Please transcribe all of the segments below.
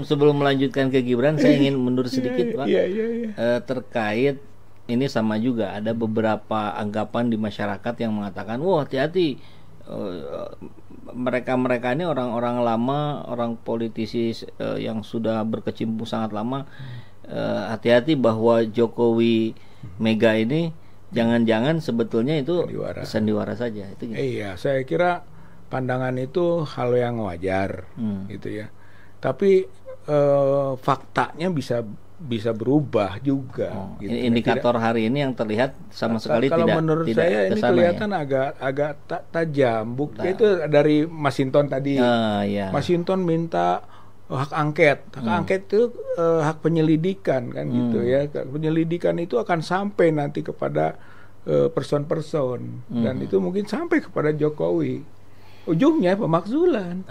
Sebelum melanjutkan ke Gibran, saya ingin mundur sedikit, Pak. Terkait ini sama juga ada beberapa anggapan di masyarakat yang mengatakan, wah hati-hati, mereka ini orang-orang lama, orang politisi yang sudah berkecimpung sangat lama, hati-hati bahwa Jokowi Mega ini jangan-jangan sebetulnya itu sandiwara saja. Itu gitu. Iya, saya kira pandangan itu hal yang wajar, gitu ya. Tapi faktanya bisa berubah juga. Gitu. Indikator hari ini yang terlihat sama sekali kalau tidak. Menurut tidak saya ini kelihatan ya? agak tajam. Itu dari Masinton tadi. Ya. Masinton minta hak angket. Hak angket itu hak penyelidikan kan gitu ya. Penyelidikan itu akan sampai nanti kepada person-person dan itu mungkin sampai kepada Jokowi. Ujungnya pemakzulan.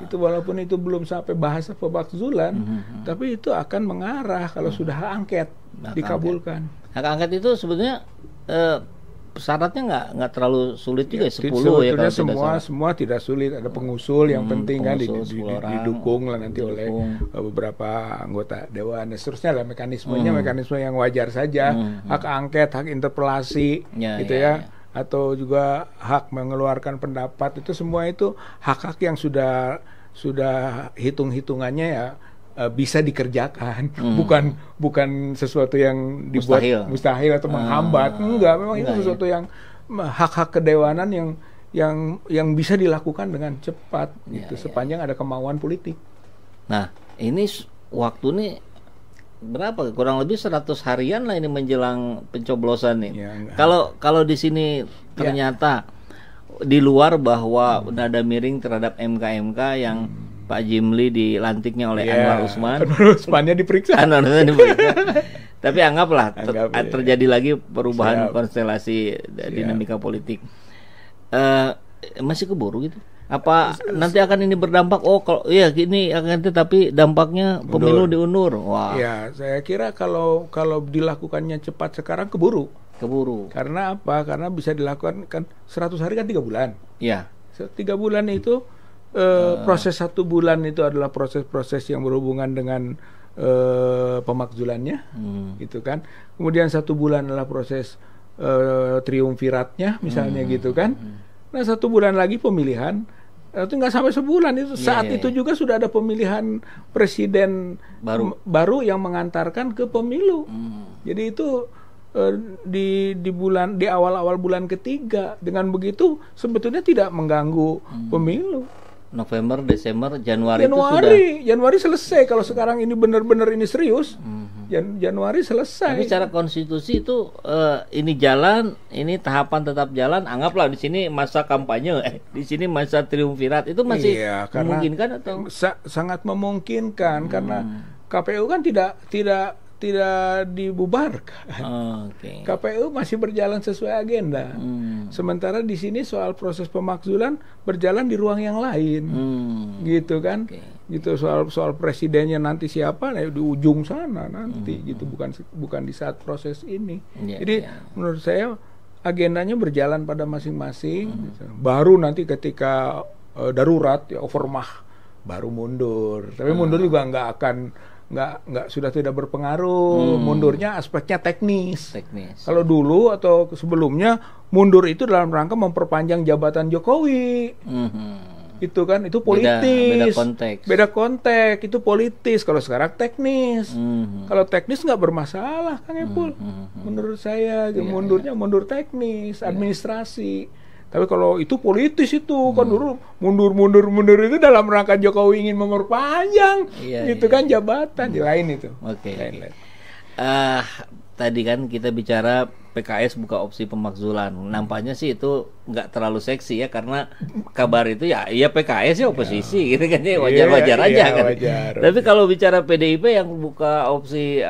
Itu walaupun itu belum sampai bahasa pemakzulan, tapi itu akan mengarah kalau sudah hak angket dikabulkan. Hak angket itu sebetulnya syaratnya nggak terlalu sulit juga, 10 ya kalau semua tidak sulit. Ada pengusul yang penting kan didukung lah nanti oleh beberapa anggota dewan dan seterusnya lah, mekanisme yang wajar saja. Hak angket, hak interpelasi gitu ya. Atau juga hak mengeluarkan pendapat, itu semua itu hak-hak yang sudah hitung-hitungannya ya bisa dikerjakan, bukan sesuatu yang dibuat mustahil atau menghambat. Enggak, memang itu sesuatu yang hak-hak kedewanan yang bisa dilakukan dengan cepat gitu, sepanjang ada kemauan politik. Nah, ini waktu nih berapa? Kurang lebih 100 harian lah ini menjelang pencoblosan nih. Kalau di sini ternyata di luar bahwa nada miring terhadap MK yang Pak Jimli dilantiknya oleh Anwar Usman. Anwar Usmannya diperiksa. Tapi anggaplah terjadi lagi perubahan konstelasi dinamika politik. Masih keburu gitu. Apa nanti akan ini berdampak? Kalau gini akan, tapi dampaknya pemilu diundur. Wah. Ya, saya kira kalau dilakukannya cepat sekarang keburu. Karena apa? Karena bisa dilakukan kan 100 hari kan 3 bulan. Iya. 3 bulan itu proses 1 bulan itu adalah proses-proses yang berhubungan dengan pemakzulannya, gitu kan. Kemudian 1 bulan adalah proses triumviratnya, misalnya gitu kan. Nah 1 bulan lagi pemilihan. Itu nggak sampai sebulan itu saat itu juga sudah ada pemilihan presiden baru yang mengantarkan ke pemilu. Jadi itu di awal-awal bulan ketiga. Dengan begitu sebetulnya tidak mengganggu pemilu. November, Desember, Januari itu sudah. Januari selesai kalau sekarang ini benar-benar ini serius. Januari selesai. Tapi secara konstitusi itu ini jalan, ini tahapan tetap jalan. Anggaplah di sini masa kampanye, di sini masa triumvirat, itu masih memungkinkan atau? Sangat memungkinkan karena KPU kan tidak dibubarkan. KPU masih berjalan sesuai agenda. Sementara di sini soal proses pemakzulan berjalan di ruang yang lain. Gitu kan? Gitu soal presidennya nanti siapa di ujung sana nanti gitu, bukan di saat proses ini. Jadi menurut saya agendanya berjalan pada masing-masing. Gitu. Baru nanti ketika darurat overmah baru mundur. Tapi mundur juga nggak sudah tidak berpengaruh. Mundurnya aspeknya teknis. Kalau dulu atau sebelumnya mundur itu dalam rangka memperpanjang jabatan Jokowi. Itu kan itu politis. Beda konteks. Itu politis. Kalau sekarang teknis. Kalau teknis nggak bermasalah, Kang Epul. Menurut saya mundurnya mundur teknis, administrasi. Tapi kalau itu politis itu kan dulu mundur itu dalam rangka Jokowi ingin memperpanjang kan jabatan lain itu. Lain. Tadi kan kita bicara PKS buka opsi pemakzulan. Nampaknya sih itu nggak terlalu seksi ya, karena kabar itu ya PKS ya oposisi gitu kan, wajar-wajar aja kan. Tapi kalau bicara PDIP yang buka opsi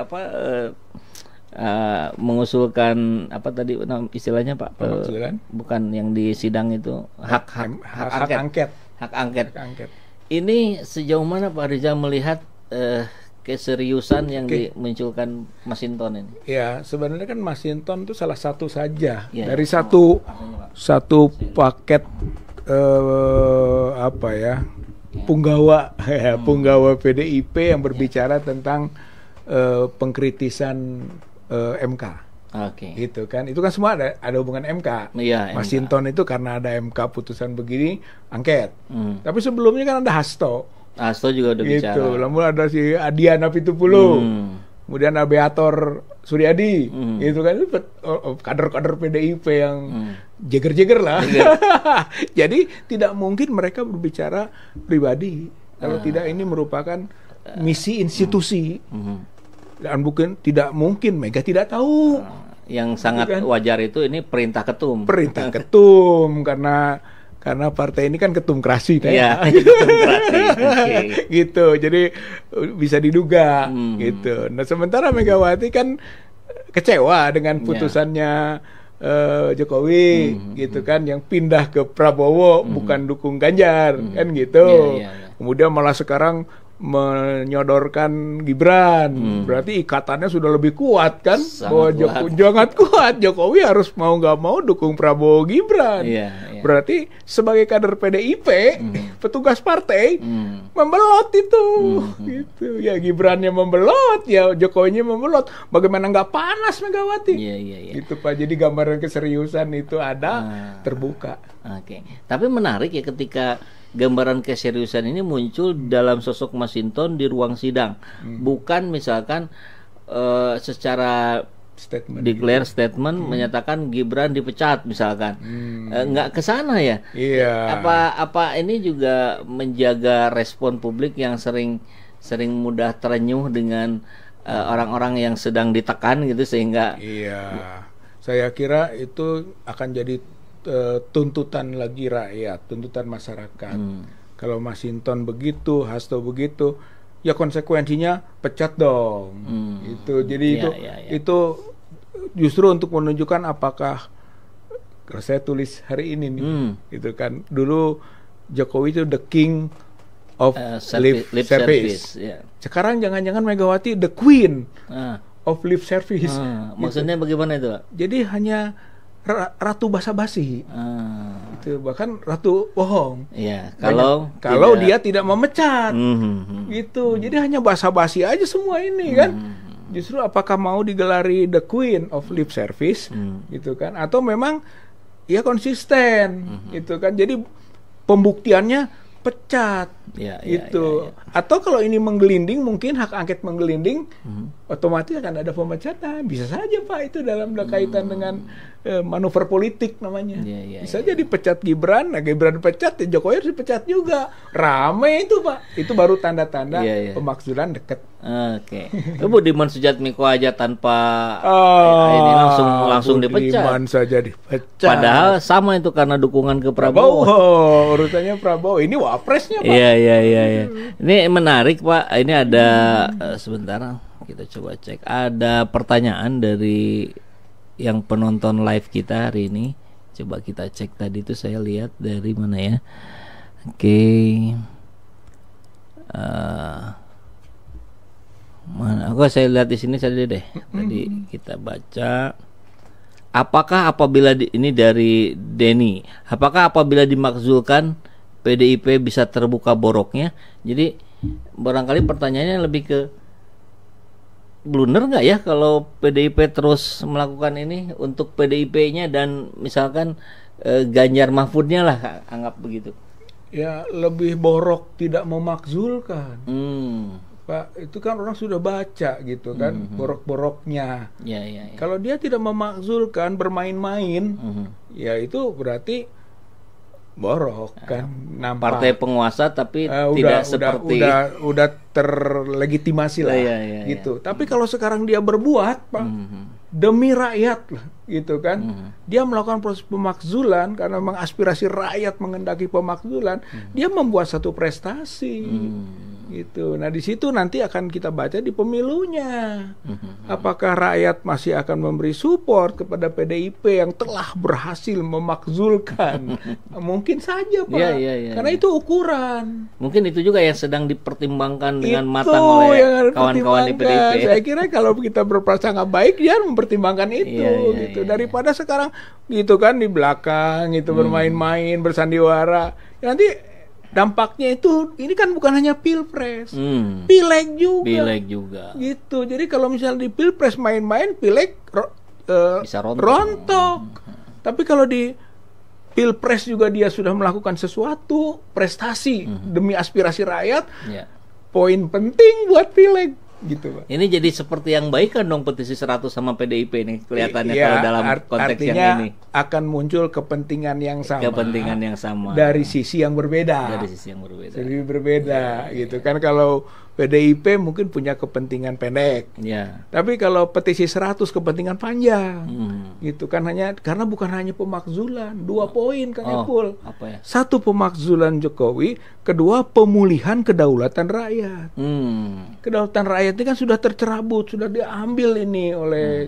mengusulkan apa tadi istilahnya Pak, bukan yang di sidang itu, hak angket. Ini sejauh mana Pak Rizal melihat keseriusan yang dimunculkan Masinton ini? Ya sebenarnya kan Masinton itu salah satu saja dari satu paket punggawa punggawa PDIP yang berbicara tentang pengkritisan MK. Gitu kan. Itu kan semua ada hubungan MK. Mas Hinton itu karena ada MK putusan begini angket. Tapi sebelumnya kan ada Hasto. Hasto juga udah bicara. Lalu ada si Adiana Pitupulu. Kemudian ada Beator Suryadi. Gitu kan. Itu kader-kader PDIP yang jeger-jeger lah. Jadi tidak mungkin mereka berbicara pribadi. Kalau tidak ini merupakan misi institusi. Dan tidak mungkin Mega tidak tahu. Yang sangat wajar itu ini perintah ketum. Perintah ketum karena partai ini kan ketumkrasi kan. Iya, ketumkrasi. Gitu. Jadi bisa diduga gitu. Nah, sementara Megawati kan kecewa dengan putusannya Jokowi gitu kan, yang pindah ke Prabowo bukan dukung Ganjar kan gitu. Kemudian malah sekarang menyodorkan Gibran, berarti ikatannya sudah lebih kuat kan? Bahwa jangan kuat, Jokowi harus mau nggak mau dukung Prabowo Gibran. Berarti sebagai kader PDIP, petugas partai membelot itu, gitu. Ya Gibrannya membelot, ya Jokowinya membelot. Bagaimana nggak panas Megawati? Gitu Pak. Jadi gambaran keseriusan itu ada terbuka. Tapi menarik ya ketika gambaran keseriusan ini muncul dalam sosok Mas Hinton di ruang sidang, bukan misalkan secara declare statement menyatakan Gibran dipecat misalkan, nggak kesana ya. Apa ini juga menjaga respon publik yang sering mudah terenyuh dengan orang-orang yang sedang ditekan gitu, sehingga saya kira itu akan jadi tuntutan lagi rakyat, tuntutan masyarakat. Kalau Mas Hinton begitu, Hasto begitu, ya konsekuensinya pecat dong. Itu jadi itu justru untuk menunjukkan apakah, kalau saya tulis hari ini nih, gitu kan. Dulu Jokowi itu the king of lip service. Sekarang jangan-jangan Megawati the queen of lip service. Maksudnya bagaimana itu? Jadi hanya ratu basa-basi, itu bahkan ratu bohong. Kalau dia tidak memecat, gitu. Jadi hanya basa-basi aja semua ini kan. Justru apakah mau digelari the queen of lip service, gitu kan? Atau memang ya konsisten, gitu kan? Jadi pembuktiannya pecat, gitu. Atau kalau ini menggelinding, mungkin hak angket menggelinding, otomatis akan ada pemecatan. Bisa saja Pak, itu dalam kaitan dengan manuver politik namanya. Bisa jadi pecat Gibran, nah Gibran pecat, ya Jokowi harus dipecat juga. Rame itu Pak. Itu baru tanda-tanda pemakzulan dekat. Budiman Sujatmiko aja tanpa ini langsung dipecat. Budiman saja dipecat. Padahal sama itu karena dukungan ke Prabowo. Urutannya Prabowo. Ini wapresnya Pak. Iya. Ini menarik Pak. Ini ada sebentar kita coba cek. Ada pertanyaan dari yang penonton live kita hari ini. Coba kita cek, tadi itu saya lihat dari mana ya. Mana? Saya lihat di sini saja deh. Tadi kita baca. Apakah apabila ini dari Denny, apakah apabila dimakzulkan PDIP bisa terbuka boroknya? Jadi barangkali pertanyaannya lebih ke blunder nggak ya kalau PDIP terus melakukan ini untuk PDIP-nya dan misalkan Ganjar Mahfudnya lah, anggap begitu. Ya lebih borok tidak memakzulkan. Pak, itu kan orang sudah baca gitu kan, borok-boroknya. Kalau dia tidak memakzulkan, bermain-main, ya itu berarti borok kan, nampak. Partai penguasa tapi tidak seperti udah terlegitimasi lah, gitu. Tapi kalau sekarang dia berbuat, Pak, demi rakyat lah, gitu kan. Dia melakukan proses pemakzulan karena memang aspirasi rakyat mengendaki pemakzulan. Dia membuat satu prestasi. Gitu. Nah di situ nanti akan kita baca di pemilunya, apakah rakyat masih akan memberi support kepada PDIP yang telah berhasil memakzulkan. Mungkin saja Pak, karena itu ukuran. Mungkin itu juga yang sedang dipertimbangkan dengan matang oleh kawan-kawan di PDIP. Saya kira kalau kita berprasangka baik, dia mempertimbangkan itu, gitu. Daripada sekarang gitu kan di belakang itu bermain-main, bersandiwara. Nanti dampaknya itu ini kan bukan hanya pilpres, pileg juga. Pileg juga. Gitu. Jadi kalau misalnya di pilpres main-main, pileg bisa rontok. Tapi kalau di pilpres juga dia sudah melakukan sesuatu prestasi demi aspirasi rakyat, poin penting buat pileg. Gitu, Pak. Ini jadi seperti yang baik kan dong petisi 100 sama PDIP nih kelihatannya kalau dalam konteks yang ini. Akan muncul kepentingan yang sama. Kepentingan yang sama. Dari sisi yang berbeda. Dari sisi yang berbeda. Jadi berbeda gitu kan. Kalau PDIP mungkin punya kepentingan pendek. Tapi kalau petisi 100 kepentingan panjang. Gitu kan, karena bukan hanya pemakzulan, 2 poin Kang Epul. Apa ya? 1 pemakzulan Jokowi, kedua pemulihan kedaulatan rakyat. Kedaulatan rakyat ini kan sudah tercerabut, sudah diambil ini oleh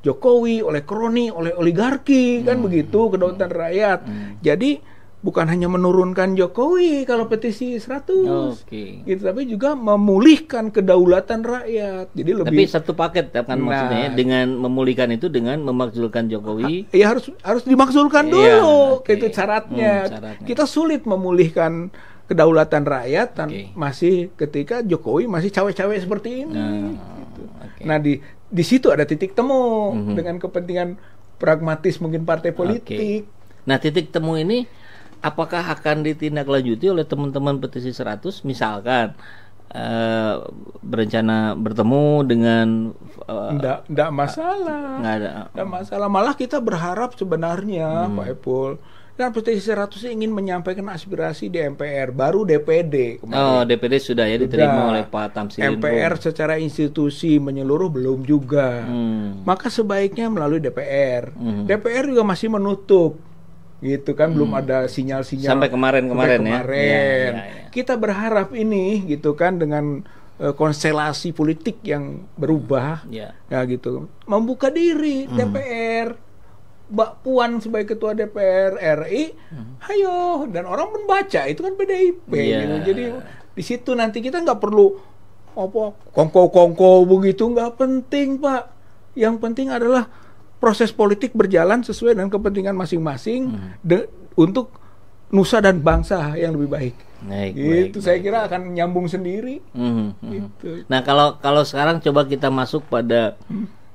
Jokowi, oleh kroni, oleh oligarki, kan begitu kedaulatan rakyat. Jadi bukan hanya menurunkan Jokowi kalau petisi 100, gitu, tapi juga memulihkan kedaulatan rakyat. Jadi lebih. Tapi satu paket kan maksudnya dengan memulihkan itu dengan memakzulkan Jokowi. Ya harus dimakzulkan dulu, itu syaratnya. Kita sulit memulihkan kedaulatan rakyat masih ketika Jokowi masih cawe-cawe seperti ini. Nah di situ ada titik temu dengan kepentingan pragmatis mungkin partai politik. Nah titik temu ini apakah akan ditindaklanjuti oleh teman-teman petisi 100 misalkan berencana bertemu dengan enggak masalah. Enggak masalah, malah kita berharap sebenarnya Pak Epul, dan petisi 100 ingin menyampaikan aspirasi di MPR, baru DPD kemarin. DPD sudah ya diterima oleh Pak Tamsin. MPR secara institusi menyeluruh belum juga. Maka sebaiknya melalui DPR. DPR juga masih menutup. Gitu kan, belum ada sinyal-sinyal sampai kemarin ya. Kita berharap ini gitu kan dengan konstelasi politik yang berubah ya gitu, membuka diri DPR, Mbak Puan sebagai ketua DPR RI, ayo, dan orang membaca itu kan PDIP gitu. Jadi di situ nanti kita nggak perlu kongko begitu, nggak penting Pak. Yang penting adalah proses politik berjalan sesuai dengan kepentingan masing-masing untuk nusa dan bangsa yang lebih baik. Itu saya kira akan nyambung sendiri. Gitu. Nah kalau sekarang coba kita masuk pada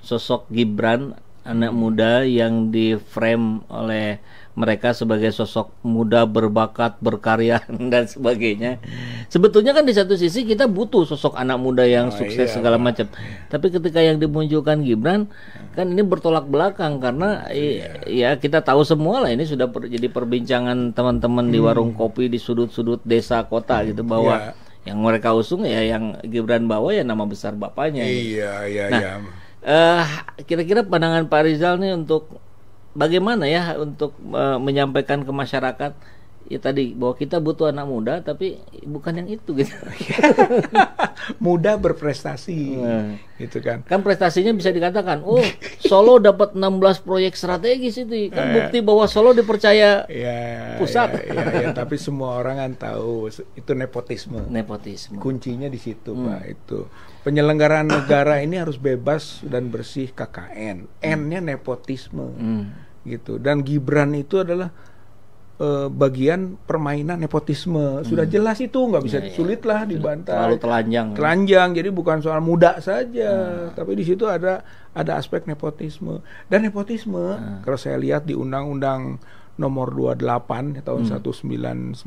sosok Gibran, anak muda yang di frame oleh mereka sebagai sosok muda berbakat, berkarya dan sebagainya. Sebetulnya kan di satu sisi kita butuh sosok anak muda yang sukses segala macam. Tapi ketika yang dimunculkan Gibran kan ini bertolak belakang karena ya kita tahu semua lah ini sudah jadi perbincangan teman-teman di warung kopi di sudut-sudut desa kota gitu bahwa yang mereka usung ya yang Gibran bawa ya nama besar bapaknya. Kira-kira pandangan Pak Rizal nih untuk bagaimana ya untuk menyampaikan ke masyarakat ya tadi bahwa kita butuh anak muda tapi bukan yang itu gitu. Muda berprestasi gitu kan. Kan prestasinya bisa dikatakan Solo dapat 16 proyek strategis itu kan bukti bahwa Solo dipercaya pusat. Tapi semua orang kan tahu itu nepotisme. Kuncinya di situ Pak. Itu penyelenggaraan negara ini harus bebas dan bersih KKN. N-nya nepotisme. Gitu. Dan Gibran itu adalah bagian permainan nepotisme. Sudah jelas itu, nggak bisa sulit lah dibantah. Terlalu telanjang. Jadi bukan soal muda saja, tapi di situ ada aspek nepotisme. Dan nepotisme kalau saya lihat di Undang-Undang Nomor 28 tahun 1999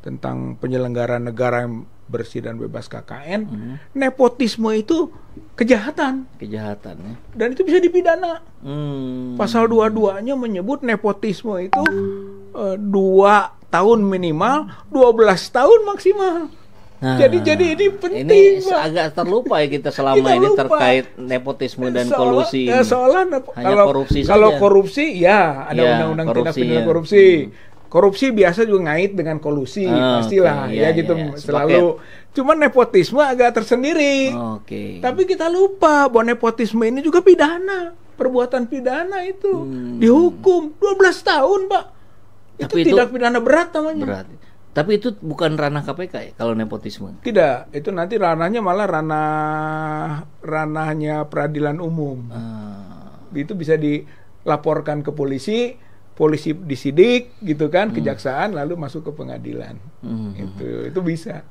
tentang penyelenggaraan negara yang bersih dan bebas KKN, nepotisme itu kejahatan ya. Dan itu bisa dipidana. Pasal 22-nya menyebut nepotisme itu 2 tahun minimal, 12 tahun maksimal. Jadi ini penting. Ini agak terlupa ya kita selama ini terkait nepotisme dan kolusi. Hanya korupsi saja. Kalau korupsi ya ada undang-undang tindak pidana korupsi. Korupsi biasa juga ngait dengan kolusi, pastilah selalu. Cuman nepotisme agak tersendiri. Tapi kita lupa bahwa nepotisme ini juga pidana, perbuatan pidana itu dihukum 12 tahun, Pak. Itu tindak pidana berat namanya. Tapi itu bukan ranah KPK ya kalau nepotisme? Tidak, itu nanti ranahnya malah ranahnya peradilan umum. Itu bisa dilaporkan ke polisi polisi disidik gitu kan, kejaksaan lalu masuk ke pengadilan. Itu bisa.